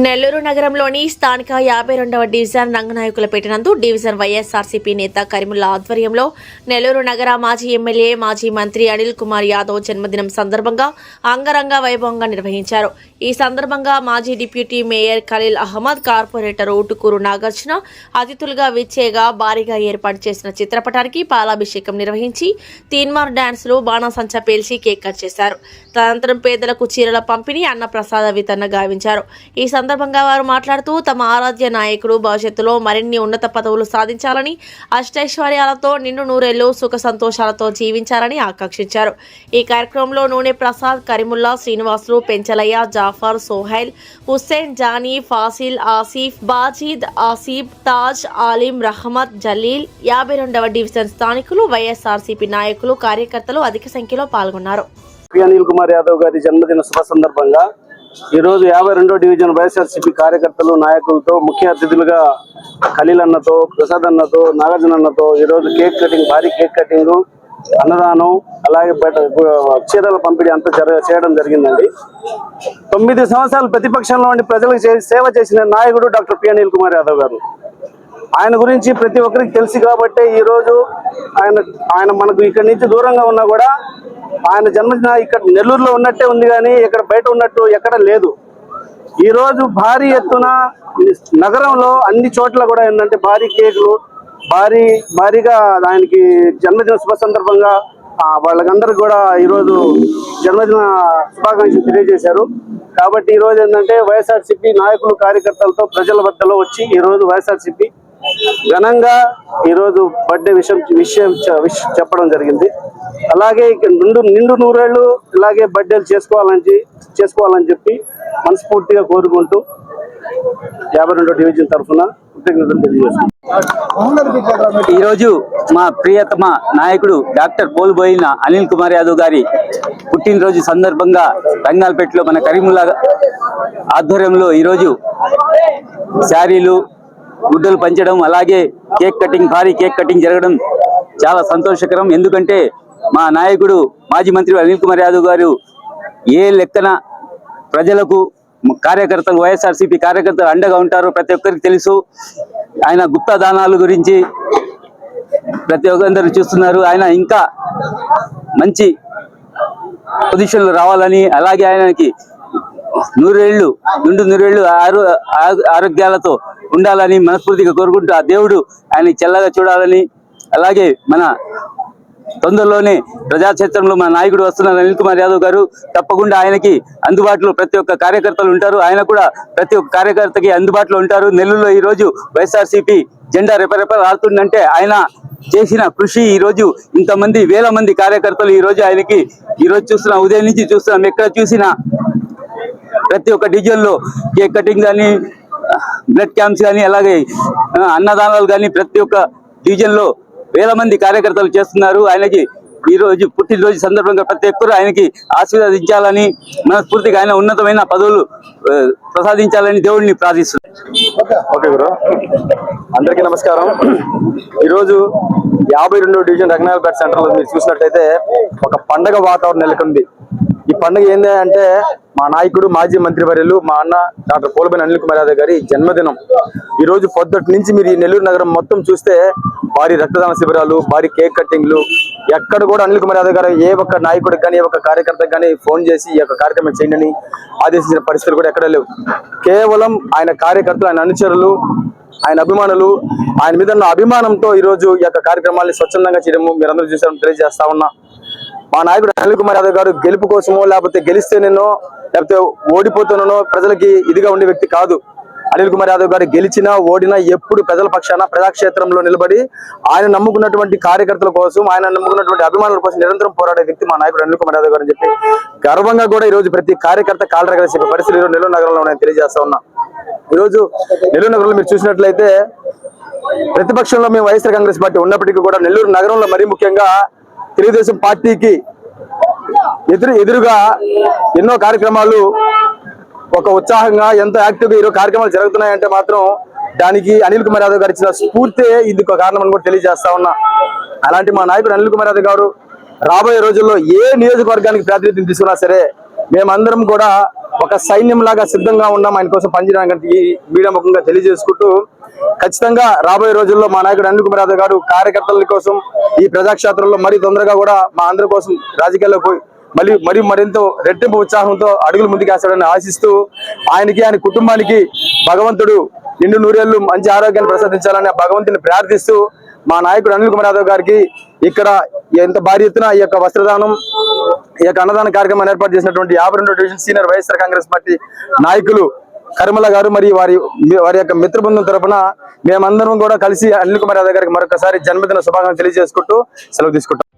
నెల్లూరు నగరంలోని స్థానిక 52వ డివిజన్ రంగనాయకులపేట నందు డివిజన్ వైఎస్ఆర్సీపీ నేత కరీముల్లా ఆధ్వర్యంలో నెల్లూరు నగర మాజీ ఎమ్మెల్యే మాజీ మంత్రి అనిల్ కుమార్ యాదవ్ జన్మదినం సందర్భంగా అంగరంగ వైభవంగా నిర్వహించారు. ఈ సందర్భంగా మాజీ deputy mayor Khalil Ahmed, corporator Ootukuru Nagarjuna అతిథులుగా విచ్చేగా భారీగా ఏర్పాటు చేసిన చిత్రపటానికి పాలాభిషేకం నిర్వహించి తీన్మార్ డాన్సులు, బాణాసంచా పేల్చి కేక్ కట్ చేశారు. తదనంతరం పేదలకు చీరల పంపిణీ, అన్న ప్రసాద వితరణ గావించారు. ఈ సందర్భంగా వారు మాట్లాడుతూ తమ ఆరాధ్య నాయకుడు భవిష్యత్తులో మరిన్ని ఉన్నత పదవులు సాధించాలని, అష్టైశ్వర్యాలతో నిండు నూరేళ్లు సుఖ సంతోషాలతో జీవించాలని ఆకాంక్షించారు. ఈ కార్యక్రమంలో నూనె ప్రసాద్, కరీముల్లా, శ్రీనివాసులు, పెంచలయ్య, జాఫర్, సోహైల్, హుస్సేన్, జానీ, ఫాసిల్, ఆసిఫ్, బాజీద్, ఆసిఫ్, తాజ్, ఆలిం, రహమత్, జలీల్, 52వ డివిజన్ స్థానికులు, వైఎస్ఆర్సీపీ నాయకులు, కార్యకర్తలు అధిక సంఖ్యలో పాల్గొన్నారు. అనిల్ కుమార్ యాదవ్ గారి జన్మదిన శుభ సందర్భంగా ఈరోజు 52వ డివిజన్ వైఎస్ఆర్సీపీ కార్యకర్తలు, నాయకులతో, ముఖ్య అతిథులుగా ఖలీల్ అన్నతో, ప్రసాద్ అన్నతో, నాగార్జున అన్నతో ఈరోజు కేక్ కటింగ్, భారీ కేక్ కటింగ్, అన్నదానం, అలాగే చీరల పంపిణీ అంతా చేయడం జరిగిందండి. 9 సంవత్సరాలు ప్రతిపక్షంలో ఉండి ప్రజలకు సేవ చేసిన నాయకుడు డాక్టర్ అనిల్ కుమార్ యాదవ్ గారు. ఆయన గురించి ప్రతి ఒక్కరికి తెలుసు కాబట్టి ఈరోజు ఆయన మనకు ఇక్కడి నుంచి దూరంగా ఉన్నా కూడా ఆయన జన్మదిన ఇక్కడ నెల్లూరులో ఉన్నట్టే ఉంది, కానీ ఇక్కడ బయట ఉన్నట్టు ఎక్కడ లేదు. ఈరోజు భారీ ఎత్తున నగరంలో అన్ని చోట్ల కూడా ఏంటంటే భారీ కేకులు, భారీగా ఆయనకి జన్మదిన శుభ సందర్భంగా వాళ్ళకందరికి కూడా ఈరోజు జన్మదిన శుభాకాంక్షలు తెలియజేశారు. కాబట్టి ఈరోజు ఏంటంటే వైఎస్ఆర్సీపీ నాయకులు, కార్యకర్తలతో ప్రజల వద్దలో వచ్చి ఈరోజు వైఎస్ఆర్సీపీ ఘనంగా ఈరోజు బర్త్డే విషయం చెప్పడం జరిగింది. అలాగే నిండు నూరేళ్లు ఇలాగే బర్త్డేలు చేసుకోవాలని చెప్పి మనస్ఫూర్తిగా కోరుకుంటూ 52వ డివిజన్ తరఫున కృతజ్ఞతలు తెలియజేస్తున్నాం. ఈరోజు మా ప్రియతమ నాయకుడు డాక్టర్ పోలుబోయిన అనిల్ కుమార్ యాదవ్ గారి పుట్టినరోజు సందర్భంగా రంగాలపేటలో మన కరీముల్లా ఆధ్వర్యంలో ఈరోజు శారీలు, గుడ్డలు పంచడం, అలాగే కేక్ కటింగ్, భారీ కేక్ కటింగ్ జరగడం చాలా సంతోషకరం. ఎందుకంటే మా నాయకుడు మాజీ మంత్రి అనిల్ కుమార్ యాదవ్ గారు ఏ లెక్కన ప్రజలకు, కార్యకర్తలు, వైఎస్ఆర్సీపీ కార్యకర్తలు అండగా ఉంటారో ప్రతి ఒక్కరికి తెలుసు. ఆయన గుప్తా దానాల గురించి ప్రతి ఒక్కరు చూస్తున్నారు. ఆయన ఇంకా మంచి పొజిషన్లు రావాలని, అలాగే ఆయనకి నిండు నూరేళ్లు ఆరోగ్యాలతో ఉండాలని మనస్ఫూర్తిగా కోరుకుంటూ ఆ దేవుడు ఆయన చల్లగా చూడాలని, అలాగే మన తొందరలోనే ప్రజాక్షేత్రంలో మన నాయకుడు వస్తున్నారు అనిల్ కుమార్ యాదవ్ గారు. తప్పకుండా ఆయనకి అందుబాటులో ప్రతి ఒక్క కార్యకర్తలు ఉంటారు. ఆయన కూడా ప్రతి ఒక్క కార్యకర్తకి అందుబాటులో ఉంటారు. నెల్లూరులో ఈరోజు వైఎస్ఆర్సీపీ జెండా రెపరెపలాడుతుందంటే ఆయన చేసిన కృషి. ఈరోజు ఇంతమంది వేల మంది కార్యకర్తలు ఈరోజు ఆయనకి చూస్తున్నాం, ఉదయం నుంచి చూస్తున్నాం. ఎక్కడ చూసినా ప్రతి ఒక్క డివిజన్లో కేక్ కటింగ్ కానీ, బ్లడ్ క్యాంప్స్ కానీ, అలాగే అన్నదానాలు కానీ ప్రతి ఒక్క డివిజన్లో వేల మంది కార్యకర్తలు చేస్తున్నారు. ఆయనకి ఈరోజు పుట్టినరోజు సందర్భంగా ప్రతి ఒక్కరు ఆయనకి ఆశీర్వదించాలని, మనస్ఫూర్తిగా ఆయన ఉన్నతమైన పదవులు ప్రసాదించాలని దేవుడిని ప్రార్థిస్తున్నారు. ఓకే గురు, అందరికీ నమస్కారం. ఈరోజు 52వ డివిజన్ రంగనాయకులపేట సెంటర్లో మీరు చూసినట్లయితే ఒక పండగ వాతావరణం నెలకొంది. ఈ పండుగ ఏంది అంటే మా నాయకుడు, మాజీ మంత్రివర్యులు, మా అన్న డాక్టర్ పోలుబోయిన అనిల్ కుమార్ యాదవ్ గారి జన్మదినం. ఈ రోజు పొద్దుటి నుంచి మీరు ఈ నెల్లూరు నగరం మొత్తం చూస్తే భారీ రక్తదాన శిబిరాలు, భారీ కేక్ కట్టింగ్లు, ఎక్కడ కూడా అనిల్ కుమార్ యాదవ్ గారు ఏ ఒక్క నాయకుడికి కానీ, ఏ ఒక్క కార్యకర్తకు కానీ ఫోన్ చేసి ఈ యొక్క కార్యక్రమం చేయండి ఆదేశించిన పరిస్థితులు కూడా ఎక్కడ లేవు. కేవలం ఆయన కార్యకర్తలు, ఆయన అనుచరులు, ఆయన అభిమానులు, ఆయన మీద ఉన్న అభిమానంతో ఈరోజు ఈ యొక్క కార్యక్రమాన్ని స్వచ్ఛందంగా చేయడము మీరందరూ చూసారని తెలియజేస్తా ఉన్నా. మా నాయకుడు అనిల్ కుమార్ యాదవ్ గారు గెలుపు కోసమో, లేకపోతే గెలిస్తేనేనో, లేకపోతే ఓడిపోతేనో ప్రజలకి ఇదిగా ఉండే వ్యక్తి కాదు. అనిల్ కుమార్ యాదవ్ గారు గెలిచినా, ఓడినా ఎప్పుడు ప్రజల పక్షాన, ప్రజాక్షేత్రంలో నిలబడి ఆయన నమ్ముకున్నటువంటి కార్యకర్తల కోసం, ఆయన నమ్ముకున్నటువంటి అభిమానుల కోసం నిరంతరం పోరాడే వ్యక్తి మా నాయకుడు అనిల్ కుమార్ యాదవ్ గారు అని చెప్పి గర్వంగా కూడా ఈరోజు ప్రతి కార్యకర్త కాలరగలిసే పరిస్థితులు ఈరోజు నెల్లూరు నగరంలో నేను తెలియజేస్తా ఉన్నా. ఈరోజు నెల్లూరు నగరంలో మీరు చూసినట్లయితే ప్రతిపక్షంలో మేము వైఎస్ఆర్ కాంగ్రెస్ పార్టీ ఉన్నప్పటికీ కూడా నెల్లూరు నగరంలో మరీ ముఖ్యంగా తెలుగుదేశం పార్టీకి ఎదురుగా ఎన్నో కార్యక్రమాలు ఒక ఉత్సాహంగా, ఎంతో యాక్టివ్గా ఈరోజు కార్యక్రమాలు జరుగుతున్నాయంటే మాత్రం దానికి అనిల్ కుమార్ యాదవ్ గారు ఇచ్చిన స్ఫూర్తే ఇది ఒక కారణం అని కూడా తెలియజేస్తా ఉన్నా. అలాంటి మా నాయకుడు అనిల్ కుమార్ యాదవ్ గారు రాబోయే రోజుల్లో ఏ నియోజకవర్గానికి ప్రాతినిధ్యం తీసుకున్నా సరే మేమందరం కూడా ఒక సైన్యం లాగా సిద్ధంగా ఉన్నాం ఆయన కోసం పనిచేయడానికి ఈ మీడియా ముఖంగా తెలియజేసుకుంటూ ఖచ్చితంగా రాబోయే రోజుల్లో మా నాయకుడు అనిల్ కుమార్ యాదవ్ గారు కార్యకర్తల కోసం ఈ ప్రజాక్షేత్రంలో మరీ తొందరగా కూడా మా అందరి కోసం రాజకీయాల్లో పోయి మరింత రెట్టింపు ఉత్సాహంతో అడుగులు ముందుకేస్తాడని ఆశిస్తూ ఆయనకి ఆయన కుటుంబానికి భగవంతుడు నిండు నూరేళ్లు మంచి ఆరోగ్యాన్ని ప్రసాదించాలని భగవంతుని ప్రార్థిస్తూ మా నాయకుడు అనిల్ కుమార్ యాదవ్ గారికి ఇక్కడ ఎంత భారీ ఎత్తున ఈ యొక్క వస్త్రదానం ఈ యొక్క అన్నదాన కార్యక్రమాన్ని ఏర్పాటు చేసినటువంటి 52వ division senior YSR Congress party నాయకులు కరిమల గారు మరియు వారి యొక్క మిత్ర బృందం తరపున మేమందరం కూడా కలిసి అనిల్ కుమార్ యాదవ్ గారికి మరొకసారి జన్మదిన శుభాకాంక్షలు తెలియజేసుకుంటూ సెలవు తీసుకుంటాం.